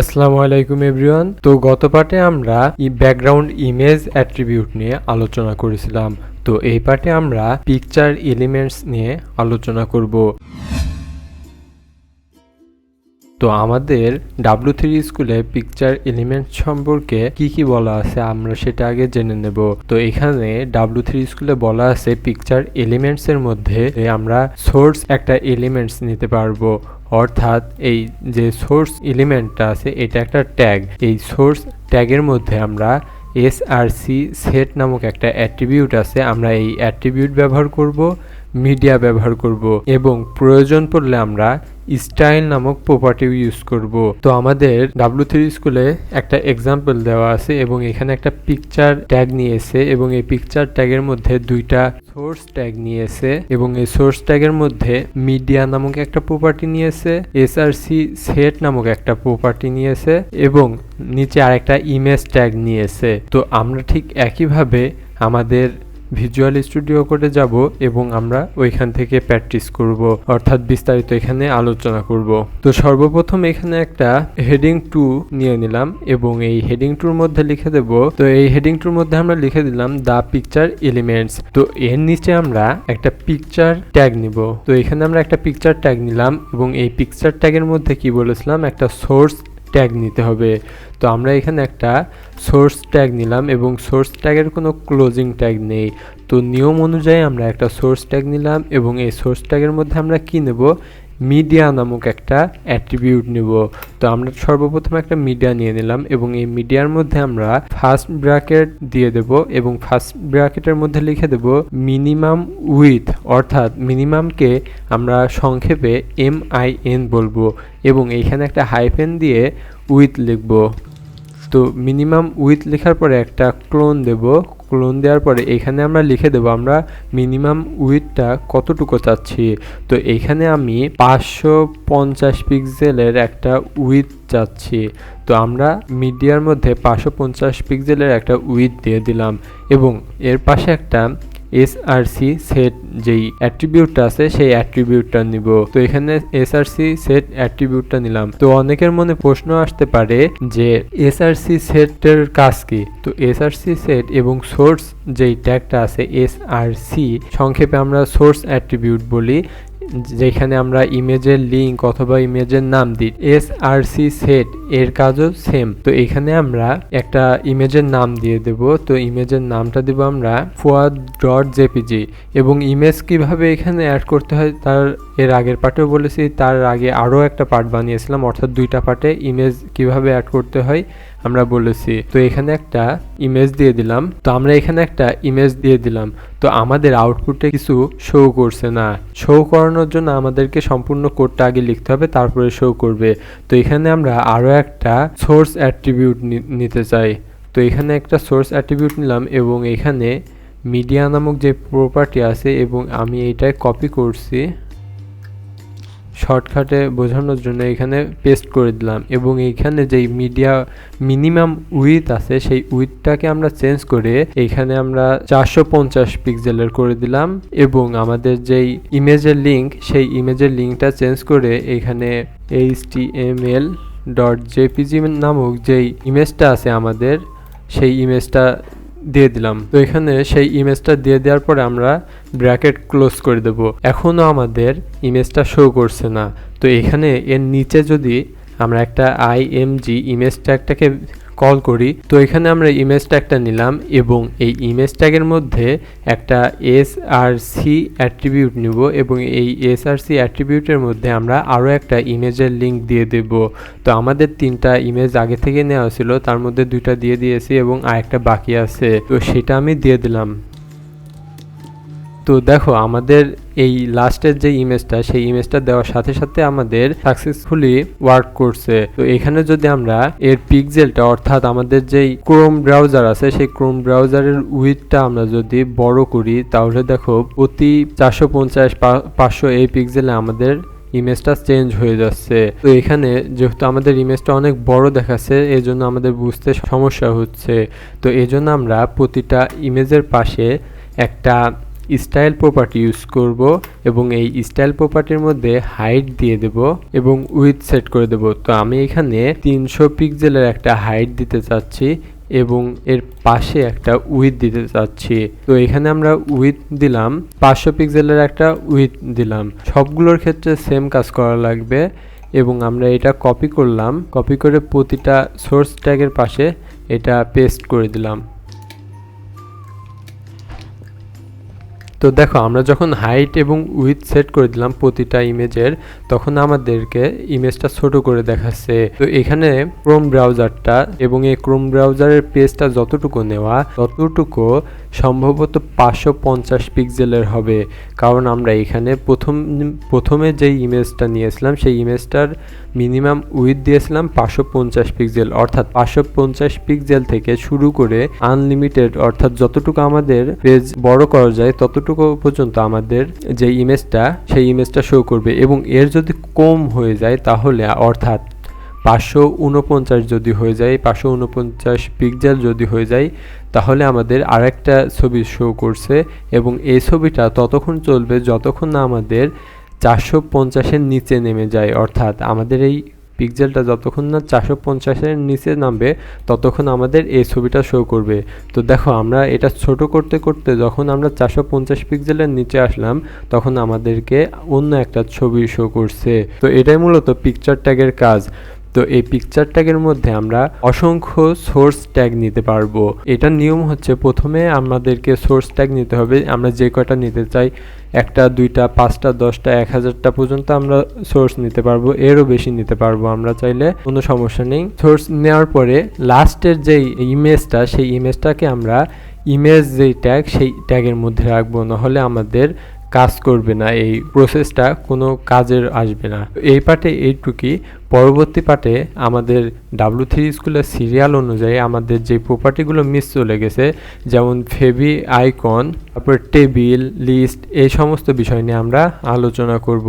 আসসালামু আলাইকুম এভরিওয়ান। তো গত পার্টে আমরা ব্যাকগ্রাউন্ড ইমেজ অ্যাট্রিবিউট নিয়ে আলোচনা করেছিলাম। তো এই পার্টে আমরা পিকচার এলিমেন্টস নিয়ে আলোচনা করব। তো আমাদের W3 স্কুলে পিকচার এলিমেন্ট সম্পর্কে কি বলা আছে আমরা সেটা আগে জেনে নেব। তো এখানে W3 স্কুলে বলা আছে পিকচার এলিমেন্টস এর মধ্যে আমরা সোর্স একটা এলিমেন্টস নিতে পারবো, অর্থাৎ এই যে সোর্স এলিমেন্টটা আছে এটা একটা ট্যাগ। এই সোর্স ট্যাগের মধ্যে আমরা src সেট নামক একটা অ্যাট্রিবিউট আছে, আমরা এই অ্যাট্রিবিউট ব্যবহার করব, মিডিয়া ব্যবহার করব এবং প্রয়োজন পড়লে আমরা স্টাইল নামক প্রপার্টি ইউজ করব। তো আমাদের W3 স্কুলে একটা এক্সাম্পল দেওয়া আছে এবং এখানে একটা পিকচার ট্যাগ নিয়েছে এবং এই পিকচার ট্যাগের মধ্যে দুইটা সোর্স ট্যাগ নিয়েছে এবং এই সোর্স ট্যাগের মধ্যে মিডিয়া নামক একটা প্রপার্টি নিয়েছে, src সেট নামক একটা প্রপার্টি নিয়েছে এবং নিচে আরেকটা ইমেজ ট্যাগ নিয়েছে। তো আমরা ঠিক একইভাবে আমাদের ভিজুয়াল স্টুডিও কোডে যাব এবং আমরা ওইখান থেকে প্র্যাকটিস করব, অর্থাৎ বিস্তারিত এখানে আলোচনা করব। তো সর্বপ্রথম এখানে একটা হেডিং 2 নিয়ে নিলাম এবং এই হেডিং 2 মধ্যে লিখে দেব। তো এই হেডিং 2 মধ্যে আমরা লিখে দিলাম দা পিকচার এলিমেন্টস। তো এর নিচে আমরা একটা পিকচার ট্যাগ নিব। তো এখানে আমরা একটা পিকচার ট্যাগ নিলাম এবং এই পিকচার ট্যাগের মধ্যে কি বলেছিলাম, একটা সোর্স ট্যাগ নিতে হবে। তো আমরা এখানে একটা সোর্স ট্যাগ নিলাম এবং সোর্স ট্যাগের কোনো ক্লোজিং ট্যাগ নেই। তো নিয়ম অনুযায়ী আমরা একটা সোর্স ট্যাগ নিলাম এবং এই সোর্স ট্যাগের মধ্যে আমরা কি নেব, মিডিয়া নামক একটা অ্যাট্রিবিউট নিব। তো আমরা সর্বপ্রথম একটা মিডিয়া নিয়ে নিলাম এবং এই মিডিয়ার মধ্যে আমরা ফার্স্ট ব্র্যাকেট দিয়ে দেব এবং ফার্স্ট ব্র্যাকেটের মধ্যে লিখে দেব মিনিমাম উইথ, অর্থাৎ মিনিমামকে আমরা সংক্ষেপে MIN বলবো এবং এইখানে একটা হাইফেন দিয়ে উইথ লিখব। তো মিনিমাম উইথ লেখার পরে একটা ক্লোন দেব। ক্লোন দেওয়ার পরে এখানে আমরা লিখে দেব আমরা মিনিমাম উইথটা কতটুকু চাচ্ছি। তো এখানে আমি 550 পিক্সেলের একটা উইথ চাচ্ছি। তো আমরা মিডিয়ার মধ্যে 550 পিক্সেলের একটা উইথ দিয়ে দিলাম এবং এর পাশে একটা src সেট যেই অ্যাট্রিবিউটটা আছে সেই অ্যাট্রিবিউটটা নিব। তো এখানে src সেট অ্যাট্রিবিউটটা নিলাম। তো অনেকের মনে প্রশ্ন আসতে পারে যে src সেটের কাজ কি। তো src সেট এবং সোর্স যেই ট্যাগটা আছে src সংক্ষেপে আমরা সোর্স অ্যাট্রিবিউট বলি, যেখানে আমরা ইমেজের লিংক অথবা ইমেজের নাম দিই। src সেট এর কাজও সেম। তো এখানে আমরা একটা ইমেজের নাম দিয়ে দেব। তো ইমেজের নামটা দেব আমরা fuad.jpg এবং ইমেজ কিভাবে এখানে অ্যাড করতে হয় তার এর আগের পার্টেও বলেছি, তার আগে আরও একটা পার্ট বানিয়েছিলাম, অর্থাৎ দুইটা পার্টে ইমেজ কিভাবে অ্যাড করতে হয় আমরা বলেছি। তো এখানে একটা ইমেজ দিয়ে দিলাম। তো আমরা এখানে একটা ইমেজ দিয়ে দিলাম। তো আমাদের আউটপুটে কিছু শো করছে না। শো করানোর জন্য আমাদেরকে সম্পূর্ণ কোডটা আগে লিখতে হবে, তারপরে শো করবে। তো এখানে আমরা আরও একটা সোর্স অ্যাট্রিবিউট নিতে চাই। তো এখানে একটা সোর্স অ্যাট্রিবিউট নিলাম এবং এখানে মিডিয়া নামক যে প্রপার্টি আছে এবং আমি এইটাই কপি করছি শর্টকাটে বোঝানোর জন্য, এখানে পেস্ট করে দিলাম এবং এইখানে যেই মিডিয়া মিনিমাম উইথ আছে সেই উইথটাকে আমরা চেঞ্জ করে এইখানে আমরা 450 পিক্সেলের করে দিলাম এবং আমাদের যেই ইমেজের লিংক সেই ইমেজের লিংকটা চেঞ্জ করে এখানে html.jpg নামক যেই ইমেজটা আছে আমাদের সেই ইমেজটা দিয়ে দিলাম। তো এখানে সেই ইমেজটা দিয়ে দেওয়ার পরে আমরা ব্র্যাকেট ক্লোজ করে দেব। এখনও আমাদের ইমেজটা শো করছে না। তো এখানে এর নিচে যদি আমরা একটা img ইমেজ ট্যাগটাকে কল করি, তো এখানে আমরা ইমেজ ট্যাগটা নিলাম এবং এই ইমেজ ট্যাগের মধ্যে একটা src অ্যাট্রিবিউট নিব এবং এই src অ্যাট্রিবিউটের মধ্যে আমরা আরও একটা ইমেজের লিংক দিয়ে দেব। তো আমাদের 3টা ইমেজ আগে থেকে নেওয়া ছিল, তার মধ্যে 2টা দিয়ে দিয়েছি এবং আরেকটা বাকি আছে, তো সেটা আমি দিয়ে দিলাম। তো দেখো আমাদের এই লাস্টের যে ইমেজটা সেই ইমেজটা দেওয়ার সাথে সাথে আমাদের সাকসেসফুলি ওয়ার্ক করছে। তো এখানে যদি আমরা এর পিক্সেলটা অর্থাৎ আমাদের যেই ক্রোম ব্রাউজার আছে সেই ক্রোম ব্রাউজারের উইথটা আমরা যদি বড় করি, তাহলে দেখো প্রতি 450-500 এই পিক্সেলে আমাদের ইমেজটা চেঞ্জ হয়ে যাচ্ছে। তো এখানে যেহেতু আমাদের ইমেজটা অনেক বড় দেখাচ্ছে এজন্য আমাদের বুঝতে সমস্যা হচ্ছে। তো এজন্য আমরা প্রতিটা ইমেজের পাশে একটা স্টাইল প্রপার্টি ইউজ করব এবং এই স্টাইল প্রপার্টির মধ্যে হাইট দিয়ে দেব এবং উইথ সেট করে দেব। তো আমি এখানে 300 পিক্সেলের একটা হাইট দিতে চাচ্ছি এবং এর পাশে একটা উইথ দিতে চাচ্ছি। তো এখানে আমরা উইথ দিলাম, 500 পিক্সেলের একটা উইথ দিলাম। সবগুলোর ক্ষেত্রে সেম কাজ করা লাগবে এবং আমরা এটা কপি করলাম, কপি করে প্রতিটা সোর্স ট্যাগের পাশে এটা পেস্ট করে দিলাম। তো দেখো আমরা যখন হাইট এবং উইথ সেট করে দিলাম প্রতিটা ইমেজের, তখন আমাদেরকে ইমেজটা ছোট করে দেখাচ্ছে। তো এখানে ক্রোম ব্রাউজারটা এবং এই ক্রোম ব্রাউজারের পেজটা যতটুকু নেওয়া ততটুকু সম্ভবত 550 পিক্সেলের হবে, কারণ আমরা এখানে প্রথমে যেই ইমেজটা নিয়েছিলাম সেই ইমেজটার মিনিমাম উইথ দিয়েছিলাম 550 পিক্সেল, অর্থাৎ 550 পিক্সেল থেকে শুরু করে আনলিমিটেড, অর্থাৎ যতটুকু আমাদের পেজ বড় করা যায় ততটুকু পর্যন্ত আমাদের যে ইমেজটা সেই ইমেজটা শো করবে। এবং এর যদি কম হয়ে যায় তাহলে, অর্থাৎ 549 যদি হয়ে যায়, 549 পিক্সেল যদি হয়ে যায়, তাহলে আমাদের আরেকটা ছবি শো করছে এবং এই ছবিটা ততক্ষণ চলবে যতক্ষণ না আমাদের 450-এর নিচে নেমে যায়। অর্থাৎ আমাদের এই পিক্সেলটা যতক্ষণ না 450-এর নিচে নামবে ততক্ষণ আমাদের এই ছবিটা শো করবে। তো দেখো আমরা এটা ছোট করতে করতে যখন আমরা 450 পিক্সেলের নিচে আসলাম তখন আমাদেরকে অন্য একটা ছবি শো করছে। তো এটাই মূলত পিকচার ট্যাগের কাজ। তো এই পিকচার ট্যাগের মধ্যে আমরা অসংখ্য সোর্স ট্যাগ নিতে পারবো। এটার নিয়ম হচ্ছে প্রথমে আমাদেরকে সোর্স ট্যাগ নিতে হবে, আমরা যে কয়টা নিতে চাই, 1টা 2টা 5টা 10টা 1000টা পর্যন্ত আমরা সোর্স নিতে পারবো, এরও বেশি নিতে পারবো আমরা চাইলে, কোনো সমস্যা নেই। সোর্স নেওয়ার পরে লাস্টের যেই ইমেজটা সেই ইমেজটাকে আমরা ইমেজ যেই ট্যাগ সেই ট্যাগের মধ্যে রাখবো, নাহলে আমাদের কাজ করবে না, এই প্রসেসটা কোনো কাজের আসবে না। এই পার্টে এইটুকুই। পরবর্তী পার্টে আমাদের W3 স্কুলের সিরিয়াল অনুযায়ী আমাদের যে প্রপার্টিগুলো মিস চলে গেছে, যেমন ফেভি আইকন, তারপর টেবিল, লিস্ট, এই সমস্ত বিষয় নিয়ে আমরা আলোচনা করব।